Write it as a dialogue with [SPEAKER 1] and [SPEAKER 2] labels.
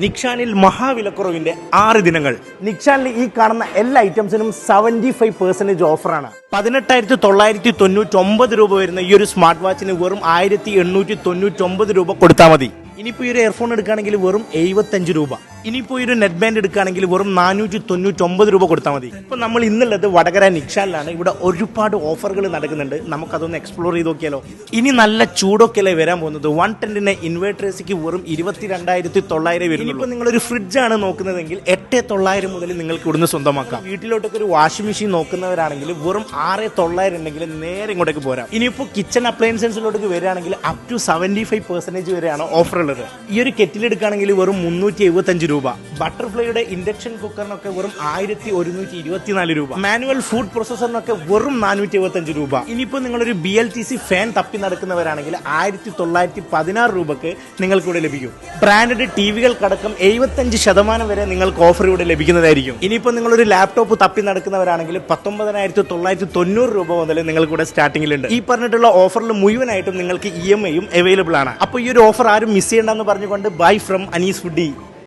[SPEAKER 1] നിക്ഷാനിൽ മഹാവിലക്കുറവിന്റെ 6 ദിനങ്ങൾ. നിക്ഷാനിൽ ഈ കാണുന്ന എല്ലാ ഐറ്റംസിനും 75% ഓഫറാണ്. 18,999 രൂപ വരുന്ന ഈ ഒരു സ്മാർട്ട് വാച്ചിന് വെറും 1,899 രൂപ കൊടുത്താൽ മതി. ഇനിയിപ്പോൾ ഈ ഒരു എയർഫോൺ എടുക്കുകയാണെങ്കിൽ വെറും 75 രൂപ. ഇനിയിപ്പോൾ ഈ ഒരു നെറ്റ് ബാൻഡ് എടുക്കുകയാണെങ്കിൽ വെറും 499 രൂപ കൊടുത്താൽ മതി. ഇപ്പം നമ്മൾ ഇന്നുള്ളത് വടകര നിക്ഷാനിലാണ്. ഇവിടെ ഒരുപാട് ഓഫറുകൾ നടക്കുന്നുണ്ട്. നമുക്കതൊന്ന് എക്സ്പ്ലോർ ചെയ്ത് നോക്കിയാലോ. ഇനി നല്ല ചൂടൊക്കെയല്ലേ വരാൻ പോകുന്നത്. 110ന് ഇൻവേർട്ടർ എസിക്ക് വെറും 22,900 വരും. ഇനിയിപ്പോൾ നിങ്ങളൊരു ഫ്രിഡ്ജാണ് നോക്കുന്നതെങ്കിൽ 8,900 മുതൽ നിങ്ങൾക്ക് ഇവിടുന്ന് സ്വന്തമാക്കാം. വീട്ടിലോട്ടൊക്കെ ഒരു വാഷിംഗ് മെഷീൻ നോക്കുന്നവരാണെങ്കിൽ വെറും 6,900 ഉണ്ടെങ്കിൽ നേരെ ഇങ്ങോട്ടേക്ക് പോരാം. ഇനിയിപ്പോൾ കിച്ചൺ അപ്ലയൻസസിലോട്ടേക്ക് വരികയാണെങ്കിൽ അപ് ടു 75% വരെയാണ് ഓഫർ ഉള്ളത്. ഈ ഒരു കെറ്റിൽ എടുക്കുകയാണെങ്കിൽ വെറും 375 രൂപ. ബട്ടർഫ്ലൈയുടെ ഇൻഡക്ഷൻ കുക്കറിനൊക്കെ വെറും 1,124 രൂപ. മാനുവൽ ഫുഡ് പ്രോസസറിനൊക്കെ വെറും 475 രൂപ. ഇനിയിപ്പോൾ നിങ്ങളൊരു BLTC ഫാൻ തപ്പി നടക്കുന്നവരാണെങ്കിൽ 1,916 രൂപക്ക് നിങ്ങൾക്ക് ഇവിടെ ലഭിക്കും. ബ്രാൻഡഡ് ടിവികൾക്കടക്കം 75% വരെ നിങ്ങൾക്ക് ഓഫർ ഇവിടെ ലഭിക്കുന്നതായിരിക്കും. ഇനിയിപ്പോൾ നിങ്ങളൊരു ലാപ്ടോപ്പ് തപ്പി നടക്കുന്നവരാണെങ്കിൽ 19,990 രൂപ മുതൽ നിങ്ങൾക്ക് ഇവിടെ സ്റ്റാർട്ടിംഗിലുണ്ട്. ഈ പറഞ്ഞിട്ടുള്ള ഓഫറിൽ മുഴുവനായിട്ടും നിങ്ങൾക്ക് EMI യും അവൈലബിൾ ആണ്. അപ്പോൾ ഈ ഒരു ഓഫർ ആരും മിസ് ചെയ്യേണ്ടെന്ന് പറഞ്ഞുകൊണ്ട് ബൈ ഫ്രം അനീസ് ഫുഡി.